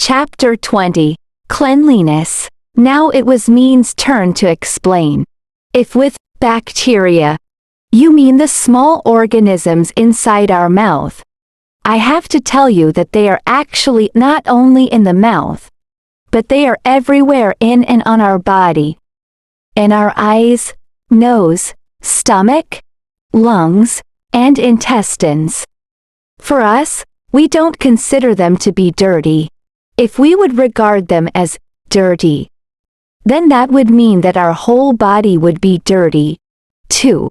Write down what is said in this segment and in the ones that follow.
Chapter 20. Cleanliness. Now it was Mean's turn to explain. If with bacteria, you mean the small organisms inside our mouth, I have to tell you that they are actually not only in the mouth, but they are everywhere in and on our body. In our eyes, nose, stomach, lungs, and intestines. For us, we don't consider them to be dirty. If we would regard them as dirty, then that would mean that our whole body would be dirty, too.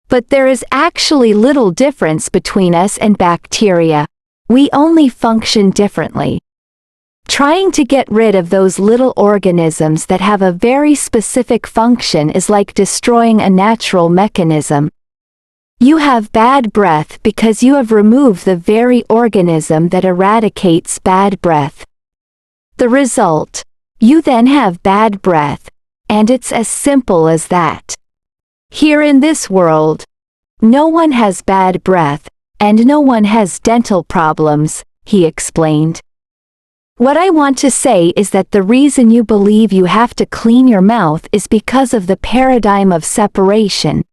But there is actually little difference between us and bacteria. We only function differently. Trying to get rid of those little organisms that have a very specific function is like destroying a natural mechanism. You have bad breath because you have removed the very organism that eradicates bad breath. The result, you then have bad breath, and it's as simple as that. Here in this world, no one has bad breath, and no one has dental problems, he explained. What I want to say is that the reason you believe you have to clean your mouth is because of the paradigm of separation.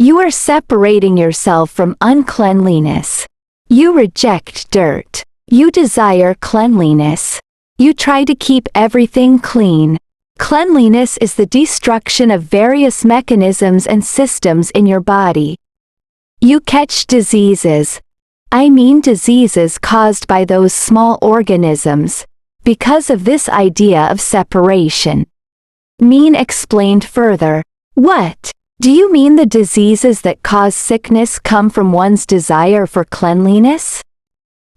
You are separating yourself from uncleanliness. You reject dirt. You desire cleanliness. You try to keep everything clean. Cleanliness is the destruction of various mechanisms and systems in your body. You catch diseases. I mean diseases caused by those small organisms, because of this idea of separation. Mean explained further. What? Do you mean the diseases that cause sickness come from one's desire for cleanliness?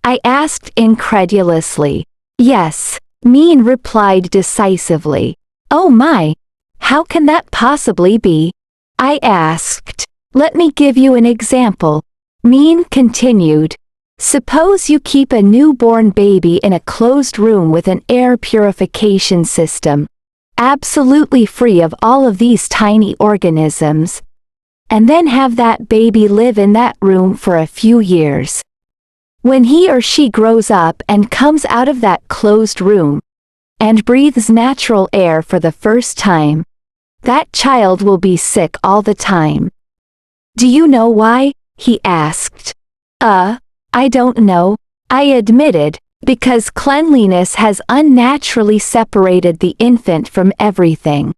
I asked incredulously. Yes, Mean replied decisively. Oh my! How can that possibly be? I asked. Let me give you an example. Mean continued. Suppose you keep a newborn baby in a closed room with an air purification system, absolutely free of all of these tiny organisms, and then have that baby live in that room for a few years. When he or she grows up and comes out of that closed room, and breathes natural air for the first time, that child will be sick all the time. Do you know why? He asked. I don't know, I admitted, because cleanliness has unnaturally separated the infant from everything.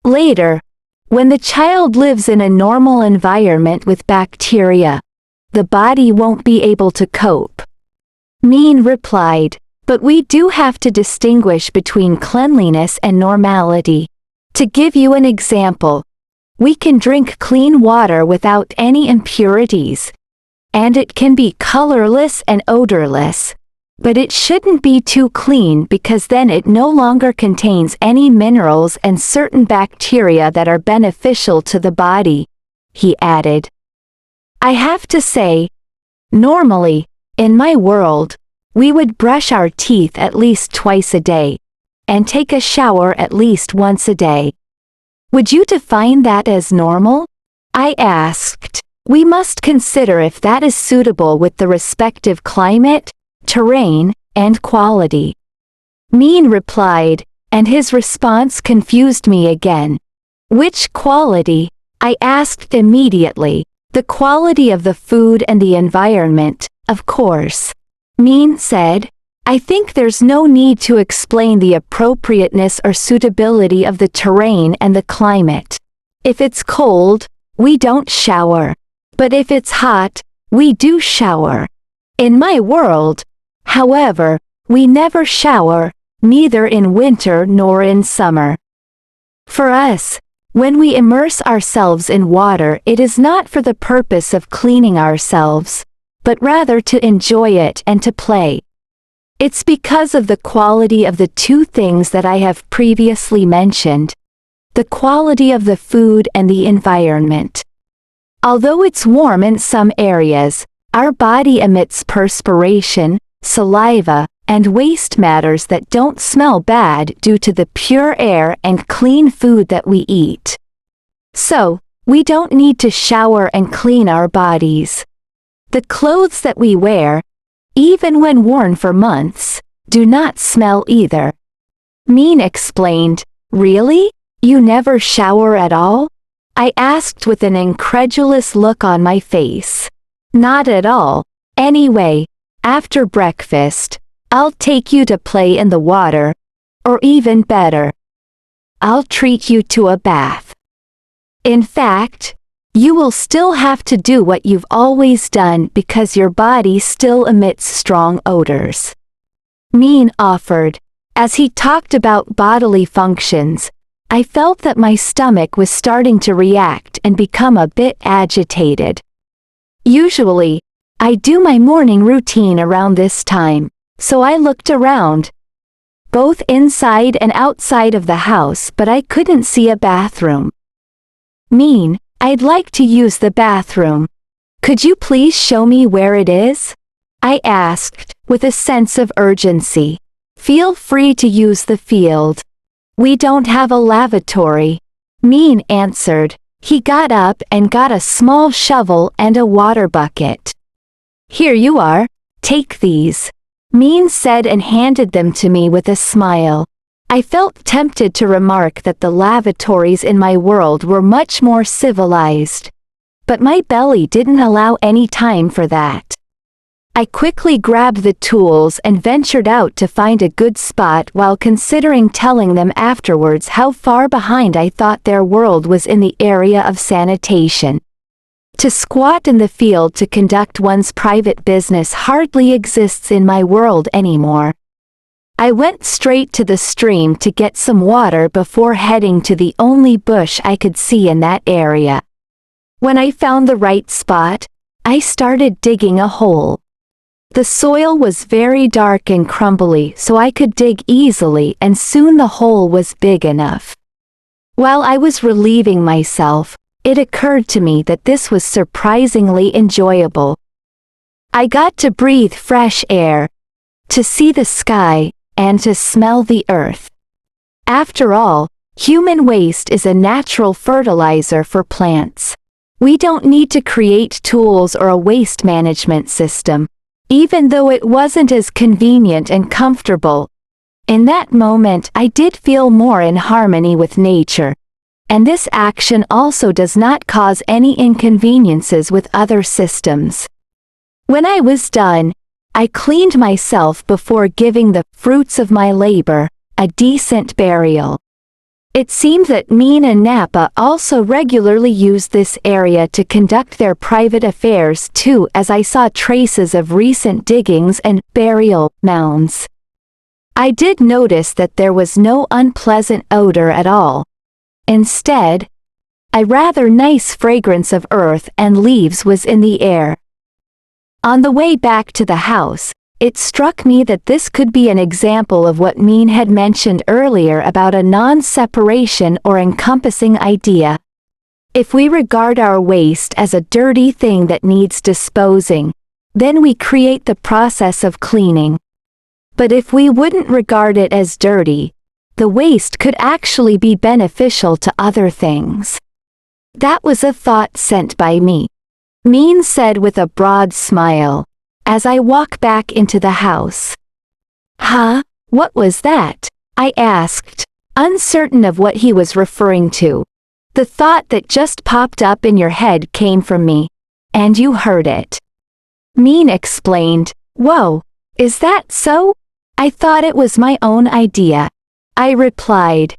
Later, when the child lives in a normal environment with bacteria, the body won't be able to cope. Mean replied, but we do have to distinguish between cleanliness and normality. To give you an example, we can drink clean water without any impurities, and it can be colorless and odorless. But it shouldn't be too clean because then it no longer contains any minerals and certain bacteria that are beneficial to the body, he added. I have to say, normally, in my world, we would brush our teeth at least twice a day, and take a shower at least once a day. Would you define that as normal? I asked. We must consider if that is suitable with the respective climate, terrain, and quality. Mean replied, and his response confused me again. Which quality? I asked immediately. The quality of the food and the environment, of course. Mean said, I think there's no need to explain the appropriateness or suitability of the terrain and the climate. If it's cold, we don't shower. But if it's hot, we do shower. In my world, however, we never shower, neither in winter nor in summer. For us, when we immerse ourselves in water, it is not for the purpose of cleaning ourselves, but rather to enjoy it and to play. It's because of the quality of the two things that I have previously mentioned, the quality of the food and the environment. Although it's warm in some areas, our body emits perspiration, saliva, and waste matters that don't smell bad due to the pure air and clean food that we eat. So, we don't need to shower and clean our bodies. The clothes that we wear, even when worn for months, do not smell either. Min explained, really? You never shower at all? I asked with an incredulous look on my face. Not at all. Anyway, after breakfast, I'll take you to play in the water. Or even better, I'll treat you to a bath. In fact, you will still have to do what you've always done because your body still emits strong odors. Min offered. As he talked about bodily functions, I felt that my stomach was starting to react and become a bit agitated. Usually, I do my morning routine around this time, so I looked around, both inside and outside of the house, but I couldn't see a bathroom. Min, I'd like to use the bathroom. Could you please show me where it is? I asked, with a sense of urgency. Feel free to use the field. We don't have a lavatory. Min answered. He got up and got a small shovel and a water bucket. Here you are, take these. Min said and handed them to me with a smile. I felt tempted to remark that the lavatories in my world were much more civilized. But my belly didn't allow any time for that. I quickly grabbed the tools and ventured out to find a good spot while considering telling them afterwards how far behind I thought their world was in the area of sanitation. To squat in the field to conduct one's private business hardly exists in my world anymore. I went straight to the stream to get some water before heading to the only bush I could see in that area. When I found the right spot, I started digging a hole. The soil was very dark and crumbly, so I could dig easily, and soon the hole was big enough. While I was relieving myself, it occurred to me that this was surprisingly enjoyable. I got to breathe fresh air, to see the sky, and to smell the earth. After all, human waste is a natural fertilizer for plants. We don't need to create tools or a waste management system. Even though it wasn't as convenient and comfortable, in that moment I did feel more in harmony with nature. And this action also does not cause any inconveniences with other systems. When I was done, I cleaned myself before giving the fruits of my labor a decent burial. It seemed that Min and Napa also regularly used this area to conduct their private affairs too, as I saw traces of recent diggings and burial mounds. I did notice that there was no unpleasant odor at all. Instead, a rather nice fragrance of earth and leaves was in the air. On the way back to the house, it struck me that this could be an example of what Min had mentioned earlier about a non-separation or encompassing idea. If we regard our waste as a dirty thing that needs disposing, then we create the process of cleaning. But if we wouldn't regard it as dirty, the waste could actually be beneficial to other things. That was a thought sent by me. Min said with a broad smile, as I walk back into the house. Huh? What was that? I asked, uncertain of what he was referring to. The thought that just popped up in your head came from me, and you heard it. Min explained, Whoa, is that so? I thought it was my own idea. I replied,